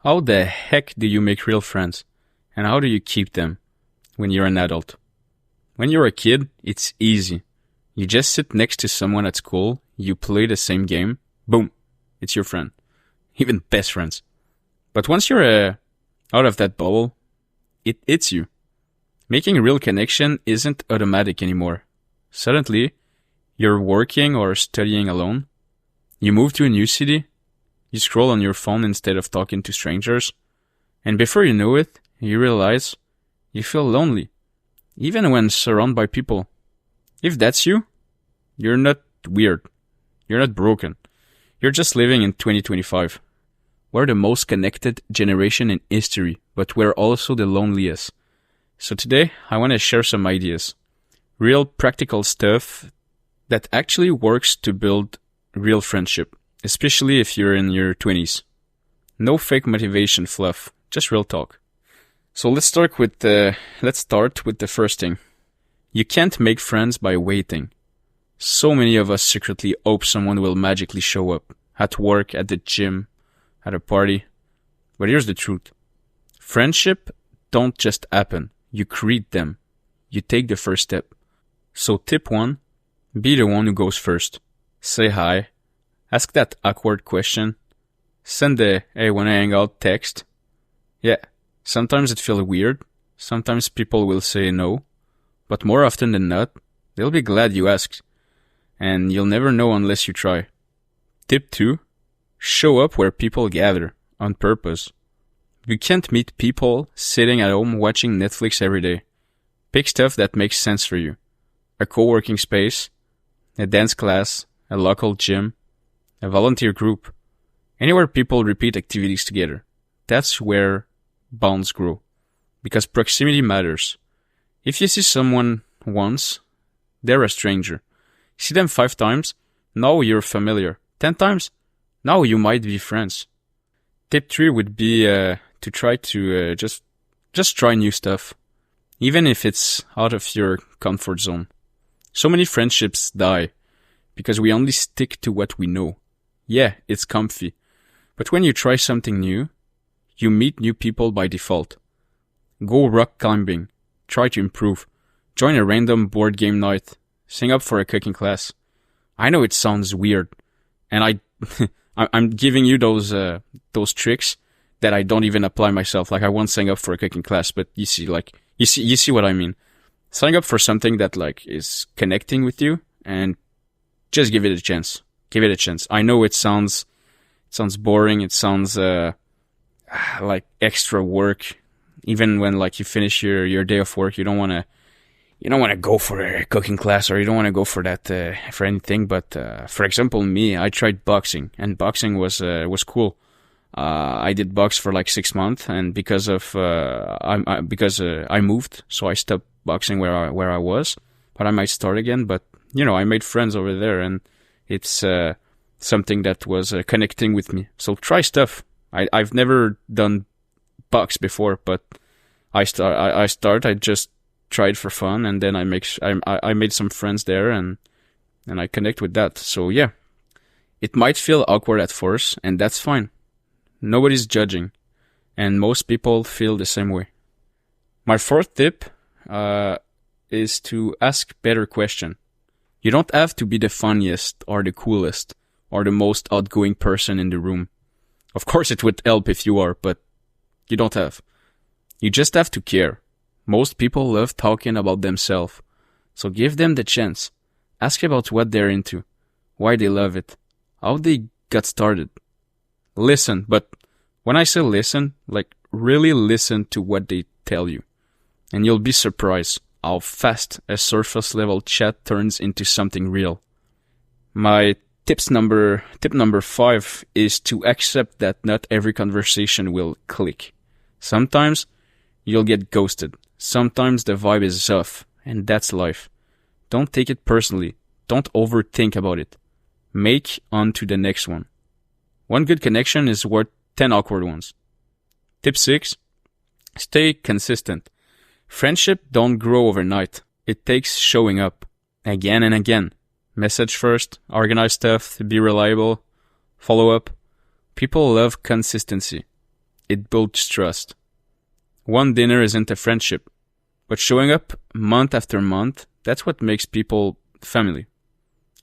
How the heck do you make real friends? And how do you keep them when you're an adult? When you're a kid, it's easy. You just sit next to someone at school, you play the same game, boom, it's your friend. Even best friends. But once you're out of that bubble, it hits you. Making a real connection isn't automatic anymore. Suddenly, you're working or studying alone. You move to a new city. You scroll on your phone instead of talking to strangers. And before you know it, you realize you feel lonely, even when surrounded by people. If that's you, you're not weird. You're not broken. You're just living in 2025. We're the most connected generation in history, but we're also the loneliest. So today, I want to share some ideas. Real practical stuff that actually works to build real friendship, especially if you're in your 20s. No fake motivation fluff, just real talk. So let's start with the first thing. You can't make friends by waiting. So many of us secretly hope someone will magically show up at work, at the gym, at a party. But here's the truth. Friendship don't just happen. You create them. You take the first step. So tip 1, be the one who goes first. Say hi. Ask that awkward question. Send the "hey, wanna hang out" text. Yeah, sometimes it feels weird. Sometimes people will say no. But more often than not, they'll be glad you asked. And you'll never know unless you try. Tip 2, show up where people gather, on purpose. You can't meet people sitting at home watching Netflix every day. Pick stuff that makes sense for you. A co-working space, a dance class, a local gym, a volunteer group. Anywhere people repeat activities together. That's where bonds grow. Because proximity matters. If you see someone once, they're a stranger. See them 5 times, now you're familiar. 10 times, now you might be friends. Tip 3 would be to try to just try new stuff. Even if it's out of your comfort zone. So many friendships die because we only stick to what we know. Yeah, it's comfy. But when you try something new, you meet new people by default. Go rock climbing. Try to improve. Join a random board game night. Sign up for a cooking class. I know it sounds weird, and I'm giving you those tricks that I don't even apply myself. Like I won't sign up for a cooking class, but you see what I mean. Sign up for something that like is connecting with you, and just give it a chance. Give it a chance. I know it sounds boring. It sounds like extra work. Even when like you finish your day of work, you don't want to go for a cooking class, or you don't want to go for that for anything. But for example, me, I tried boxing, and boxing was cool. I did box for like 6 months, and because I moved, so I stopped boxing where I was. But I might start again. But I made friends over there, and it's something that was connecting with me. So try stuff. I've never done box before, but I just tried for fun, and then I made some friends there, and I connect with that. So yeah, it might feel awkward at first, and that's fine. Nobody's judging, and most people feel the same way. My 4th tip is to ask better questions. You don't have to be the funniest or the coolest or the most outgoing person in the room. Of course, it would help if you are, but you don't have. You just have to care. Most people love talking about themselves, so give them the chance. Ask about what they're into, why they love it, how they got started. Listen, but when I say listen, like really listen to what they tell you. And you'll be surprised how fast a surface level chat turns into something real. My tip number 5 is to accept that not every conversation will click. Sometimes you'll get ghosted. Sometimes the vibe is off, and that's life. Don't take it personally. Don't overthink about it. Make on to the next one. One good connection is worth 10 awkward ones. Tip 6. Stay consistent. Friendship don't grow overnight. It takes showing up. Again and again. Message first, organize stuff, be reliable, follow up. People love consistency. it builds trust. One dinner isn't a friendship, but showing up month after month, that's what makes people family.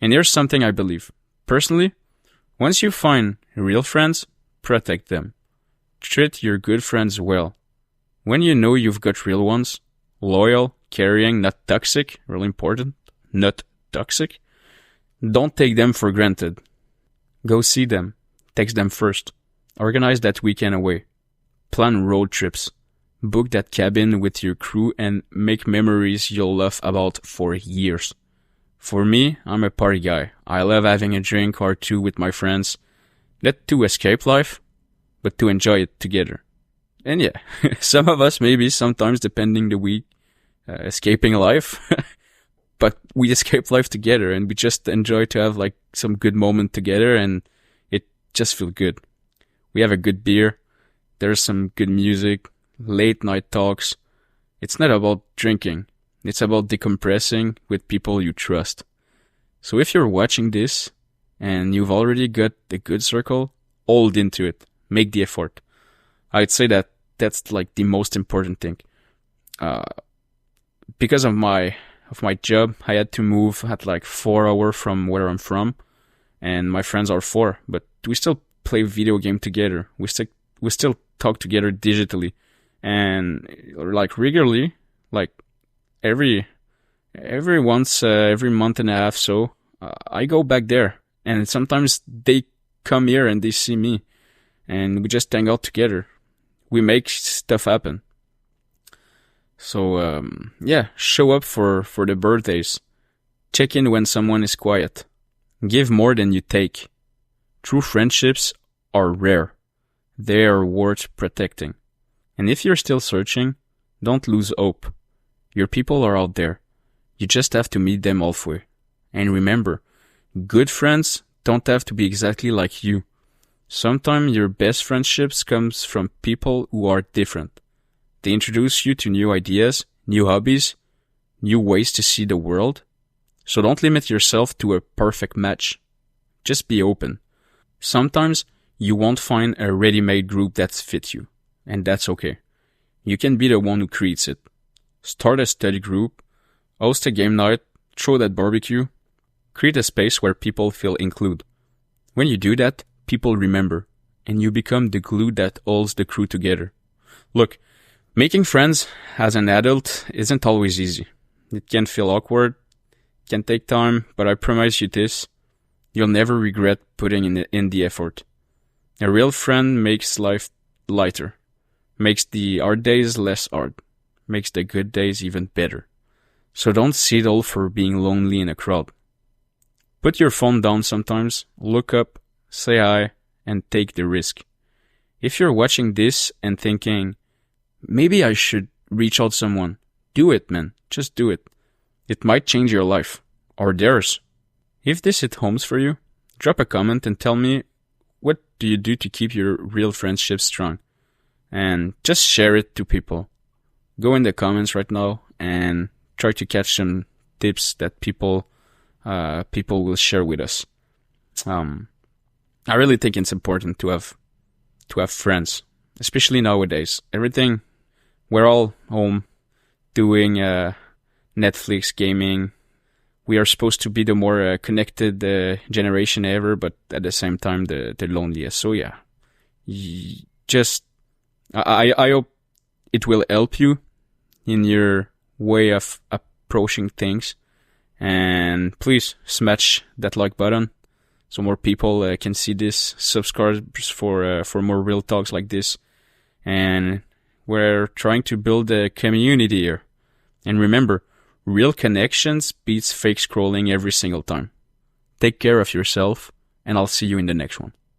And here's something I believe. Personally, once you find real friends, protect them. Treat your good friends well. When you know you've got real ones, loyal, caring, not toxic, really important, not toxic, don't take them for granted. Go see them. Text them first. Organize that weekend away. Plan road trips. Book that cabin with your crew and make memories you'll laugh about for years. For me, I'm a party guy. I love having a drink or two with my friends. Not to escape life, but to enjoy it together. And yeah, some of us maybe sometimes depending the week, escaping life. But we escape life together and we just enjoy to have like some good moment together and it just feels good. We have a good beer. There's some good music, late night talks. It's not about drinking. It's about decompressing with people you trust. So if you're watching this and you've already got a good circle, hold into it. Make the effort. I'd say that that's like the most important thing. Because of my job, I had to move at like 4 hours from where I'm from, and my friends are 4, but we still play video game together. We still talk together digitally, and like regularly, like every month and a half. So I go back there, and sometimes they come here and they see me, and we just hang out together. We make stuff happen. So, show up for the birthdays. Check in when someone is quiet. Give more than you take. True friendships are rare. They are worth protecting. And if you're still searching, don't lose hope. Your people are out there. You just have to meet them halfway. And remember, good friends don't have to be exactly like you. Sometimes your best friendships comes from people who are different. They introduce you to new ideas, new hobbies, new ways to see the world. So don't limit yourself to a perfect match. Just be open. Sometimes you won't find a ready-made group that fits you, and that's okay. You can be the one who creates it. Start a study group, host a game night, throw that barbecue. Create a space where people feel included. When you do that, people remember, and you become the glue that holds the crew together. Look, making friends as an adult isn't always easy. It can feel awkward, can take time, but I promise you this, you'll never regret putting in the effort. A real friend makes life lighter, makes the hard days less hard, makes the good days even better. So don't settle for being lonely in a crowd. Put your phone down sometimes, look up, say hi, and take the risk. If you're watching this and thinking, maybe I should reach out to someone, do it, man. Just do it. It might change your life, or theirs. If this hit homes for you, drop a comment and tell me what do you do to keep your real friendships strong. And just share it to people. Go in the comments right now and try to catch some tips that people will share with us. I really think it's important to have friends, especially nowadays. We're all home doing Netflix, gaming. We are supposed to be the more connected generation ever, but at the same time the loneliest. So yeah, I hope it will help you in your way of approaching things. And please smash that like button so more people can see this. Subscribe for more real talks like this. And we're trying to build a community here. And remember, real connections beats fake scrolling every single time. Take care of yourself, and I'll see you in the next one.